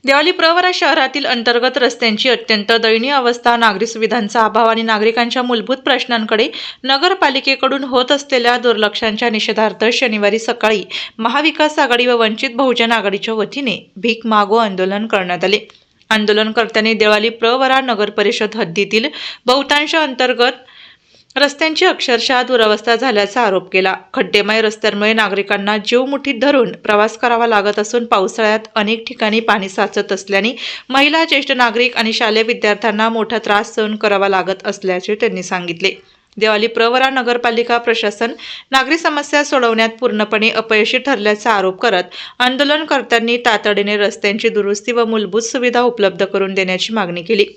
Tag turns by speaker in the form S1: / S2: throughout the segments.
S1: देवाली प्रवरा शहरातील अंतर्गत रस्त्यांची अत्यंत दयनीय अवस्था, नागरी सुविधांचा अभाव आणि नागरिकांच्या मूलभूत प्रश्नांकडे नगरपालिकेकडून होत असलेल्या दुर्लक्षाच्या निषेधार्थ शनिवारी सकाळी महाविकास आघाडी व वंचित बहुजन आघाडीच्या वतीने भीक मागो आंदोलन करण्यात आले. आंदोलनकर्त्यांनी देवाली प्रवरा नगर परिषद हद्दीतील बहुतांश अंतर्गत रस्त्यांची अक्षरशः दुरवस्था झाल्याचा आरोप केला. खड्डेमय रस्त्यांमुळे नागरिकांना जीव मुठीत धरून प्रवास करावा लागत असून पावसाळ्यात अनेक ठिकाणी पाणी साचत असल्याने महिला, ज्येष्ठ नागरिक आणि शालेय विद्यार्थ्यांना मोठा त्रास सहन करावा लागत असल्याचे त्यांनी सांगितले. देवाली प्रवरा नगरपालिका प्रशासन नागरी समस्या सोडवण्यात पूर्णपणे अपयशी ठरल्याचा आरोप करत आंदोलनकर्त्यांनी तातडीने रस्त्यांची दुरुस्ती व मूलभूत सुविधा उपलब्ध करून देण्याची मागणी केली.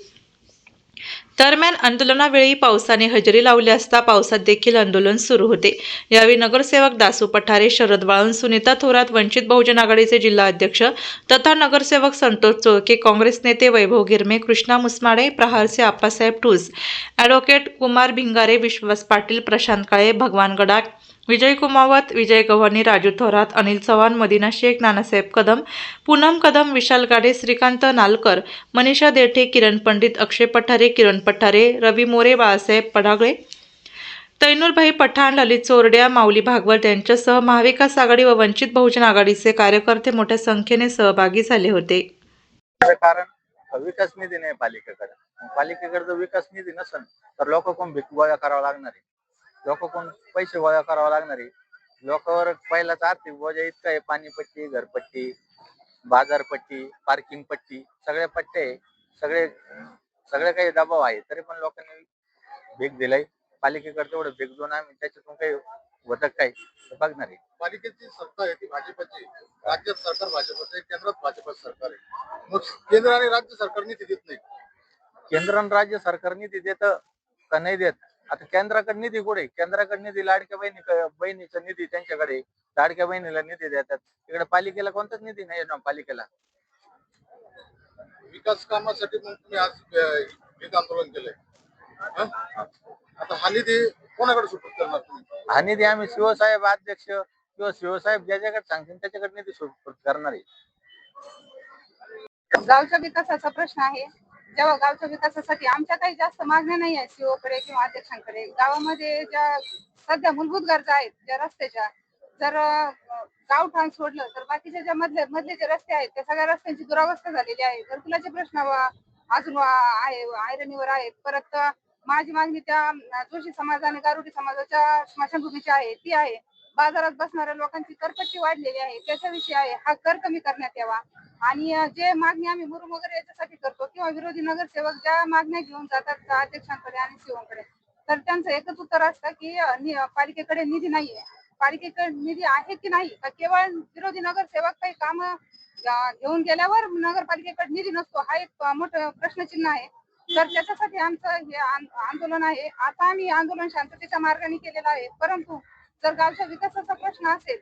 S1: दरम्यान आंदोलनावेळी पावसाने हजेरी लावली असता पावसात देखील आंदोलन सुरू होते. यावेळी नगरसेवक दासू पठारे, शरद वाळून, सुनीता थोरात, वंचित बहुजन आघाडीचे जिल्हा अध्यक्ष तथा नगरसेवक संतोष चोळके, काँग्रेस नेते वैभव गिरमे, कृष्णा मुसमाडे, प्रहारचे आप्पासाहेब ठूस, ॲडव्होकेट कुमार भिंगारे, विश्वास पाटील, प्रशांत काळे, भगवान गडाख, विजय कुमावत, विजय गव्हाणे, राजू थोरात, अनिल चव्हाण, मदिना शेख, नानासाहेब कदम, पूनम कदम, विशाल गाडे, श्रीकांत नालकर, मनीषा देठे, किरण पंडित, अक्षय पठारे, किरण पठारे, रवी मोरे, बाळासाहेब पडागळे, तैनूरभाई पठाण, ललित चोरड्या, माऊली भागवत यांच्यासह महाविकास आघाडी व वंचित बहुजन आघाडीचे कार्यकर्ते मोठ्या संख्येने सहभागी झाले होते.
S2: कारण विकास निधी नाही पालिकेकडे जर विकास निधी नसेल तर लोक कोण भीक गोळा करावा लागणार आहे, लोक कोण पैसे गोळा करावा लागणार आहे. लोकांवर पहिलाच आर्थिक बोजा इतका आहे, पाणीपट्टी, घरपट्टी, बाजारपट्टी, पार्किंग पट्टी, सगळ्या पट्ट्या आहे, सगळे सगळे काही दबाव आहे. तरी पण लोकांनी भीक दिलाय. पालिकेकडे तेवढं भीक देऊन आम्ही त्याच्यातून काही होतं काय बघणार आहे.
S3: पालिकेची सत्ता आहे ती भाजपची, राज्यात सरकार भाजपचं आहे, केंद्रात भाजपचं सरकार आहे. मग केंद्र आणि राज्य सरकार निधी देत नाही.
S2: केंद्र आणि राज्य सरकार निधी देत का नाही देत? आता केंद्राकडे निधी कुठे? केंद्राकडे निधी लाडक्या बहिणीचा निधी त्यांच्याकडे, लाडक्या बहिणीला निधी देतात. इकडे पालिकेला कोणताच निधी नाही ना. पालिकेला
S3: विकास कामासाठी मग तुम्ही आज भीक आंदोलन केलंय. आता हा निधी कोणाकडे सुपूर्द करणार तुम्ही?
S2: हा निधी आम्ही शिवसाहेब अध्यक्ष किंवा शिवसाहेब ज्याच्याकडे सांगतील त्याच्याकडे निधी सुपूर्द करणार आहे.
S4: गावच्या विकासाचा प्रश्न आहे. जेव्हा गावच्या विकासासाठी आमच्या काही जास्त मागण्या नाही आहेत सीओकडे किंवा अध्यक्षांकडे. गावामध्ये ज्या सध्या मूलभूत गरजा आहेत, ज्या रस्त्याच्या, जर गावठाण सोडलं तर बाकीच्या ज्या मधले जे रस्ते आहेत त्या सगळ्या रस्त्यांची दुरावस्था झालेली आहे. घरकुलाचे प्रश्न अजून आहे, आयरनीवर आहेत. परत माझी मागणी त्या जोशी समाज आणि गारुडी समाजाच्या स्मशानभूमीची आहे, ती आहे. बाजारात बसणाऱ्या लोकांची करपट्टी वाढलेली आहे, त्याच्याविषयी आहे. हा कर कमी करण्यात यावा. आणि जे मागणी आम्ही मुरुम वगैरे याच्यासाठी करतो किंवा विरोधी नगरसेवक ज्या मागण्या घेऊन जातात अध्यक्षांकडे आणि सीओकडे, तर त्यांचं एकच उत्तर असतं की पालिकेकडे निधी नाहीये. पालिकेकडे निधी आहे की नाही, तर केवळ विरोधी नगरसेवक काही काम घेऊन गेल्यावर नगरपालिकेकडे निधी नसतो, हा एक मोठं प्रश्नचिन्ह आहे. तर त्याच्यासाठी आमचं हे आंदोलन आहे. आता आम्ही आंदोलन शांततेच्या मार्गाने केलेलं आहे, परंतु जर गावच्या विकासाचा प्रश्न असेल,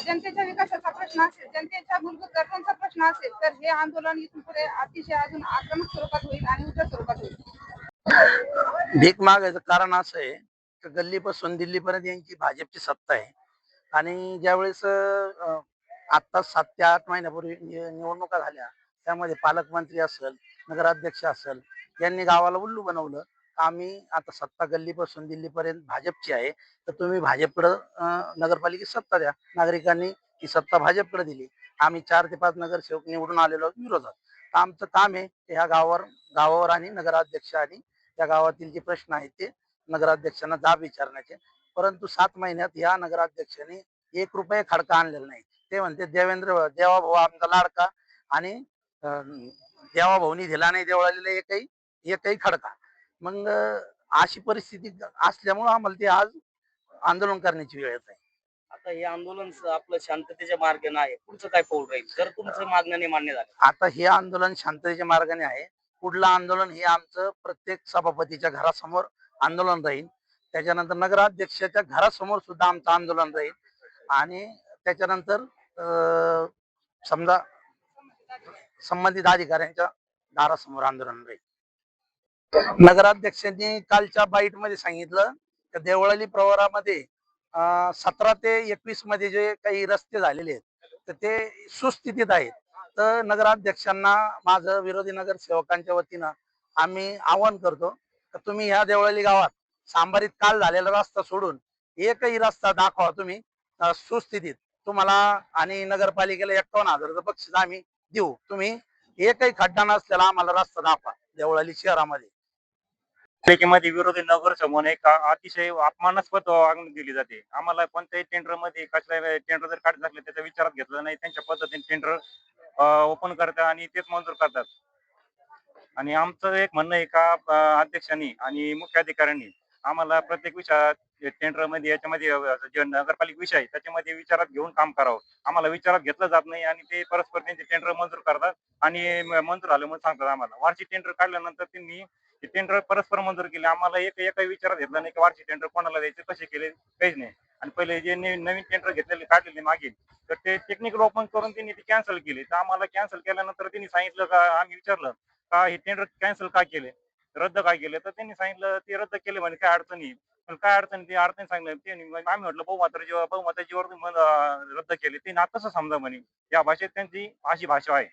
S4: जनतेच्या विकासाचा प्रश्न असेल, जनतेच्या मूलभूत गरजांचा प्रश्न असेल, तर हे आंदोलन इथून पुढे अतिशय अजून आक्रमक स्वरूपात होईल आणि उग्र स्वरूपात होईल.
S5: भीक मागायचं कारण असं आहे की गल्लीपासून दिल्लीपर्यंत यांची भाजपची सत्ता आहे. आणि ज्यावेळेस आता 7 ते 8 महिन्यापूर्वी निवडणुका झाल्या, त्यामध्ये पालकमंत्री असेल, नगराध्यक्ष असेल, यांनी गावाला उल्लू बनवलं. आम्ही आता सत्ता गल्लीपासून दिल्लीपर्यंत भाजपची आहे, तर तुम्ही भाजपकडं नगरपालिकेत सत्ता द्या. नागरिकांनी ही सत्ता भाजपकडे दिली. आम्ही 4 ते 5 नगरसेवक निवडून आलेलो विरोधात. तर आमचं काम आहे ह्या गावावर आणि नगराध्यक्ष आणि त्या गावातील जे प्रश्न आहेत ते नगराध्यक्षांना जाब विचारण्याचे. परंतु 7 महिन्यात या नगराध्यक्षांनी 1 रुपये खडका आणलेला नाही. ते म्हणते देवाभाऊ आमचा लाडका आणि देवाभाऊनी दिला नाही देवळालीला एकही खडका. मग अशी परिस्थिती असल्यामुळे आम्हाला ते आज आंदोलन करण्याची वेळ येत आहे.
S6: आता हे आंदोलन आपलं शांततेच्या मार्गाने आहे, पुढचं काय पाऊल राहील जर तुमचं मागण्या मान्य झाल्या?
S5: आता हे आंदोलन शांततेच्या मार्गाने आहे. पुढलं आंदोलन हे आमचं प्रत्येक सभापतीच्या घरासमोर आंदोलन राहील. त्याच्यानंतर नगराध्यक्षाच्या घरासमोर सुद्धा आमचं आंदोलन राहील. आणि त्याच्यानंतर समजा संबंधित अधिकाऱ्यांच्या दारासमोर आंदोलन राहील. नगराध्यक्षांनी कालच्या बाईट मध्ये सांगितलं की देवळाली प्रवरामध्ये 17 ते 21 मध्ये जे काही रस्ते झालेले आहेत तर ते सुस्थितीत आहेत. तर नगराध्यक्षांना माझं विरोधी नगरसेवकांच्या वतीनं आम्ही आवाहन करतो तर तुम्ही ह्या देवळाली गावात सांबारीत काल झालेला रस्ता सोडून एकही रस्ता दाखवा तुम्ही सुस्थितीत तुम्हाला आणि नगरपालिकेला 51,000चं बक्षीस आम्ही देऊ. तुम्ही एकही खड्डा नसलेला आम्हाला रस्ता दाखवा देवळाली शहरामध्ये.
S7: पालिकेमध्ये विरोधी नगरसेवक एक अतिशय अपमानास्पद वागणूक दिली जाते. आम्हाला कोणत्याही टेंडर मध्ये कसल्या टेंडर जर काढत असले त्याचा विचारात घेतला नाही. त्यांच्या पद्धतीने टेंडर ओपन करतात आणि तेच मंजूर करतात. आणि आमचं एक म्हणणं आहे का अध्यक्षांनी आणि मुख्य अधिकाऱ्यांनी आम्हाला प्रत्येक विषयात टेंडर मध्ये याच्यामध्ये जे नगरपालिका विषय आहे त्याच्यामध्ये विचारात घेऊन काम करावं. आम्हाला विचारात घेतलं जात नाही आणि ते परस्पर त्यांचे टेंडर मंजूर करतात आणि मंजूर झालं म्हणून सांगतात आम्हाला. वार्षिक टेंडर काढल्यानंतर त्यांनी टेंडर परस्पर मंजूर केले. आम्हाला एकही विचारात घेतला नाही की वार्षिक टेंडर कोणाला द्यायचे, कसे केले, काहीच नाही. आणि पहिले जे नवीन टेंडर घेतलेले काढलेले मागे तर ते टेक्निकल ओपन करून त्यांनी ते कॅन्सल केले. तर आम्हाला कॅन्सल केल्यानंतर त्यांनी सांगितलं का, आम्ही विचारलं का हे टेंडर कॅन्सल का केले, रद्द का केले, तर त्यांनी सांगितलं ते रद्द केले म्हणे काय अडचण येईल. पण काय अडचण, ती अडचण सांगितलं त्यांनी. आम्ही म्हटलं बहुमताच्या जीवावर रद्द केले. ते ना तसं समजा म्हणे. या भाषेत त्यांची अशी भाषा आहे.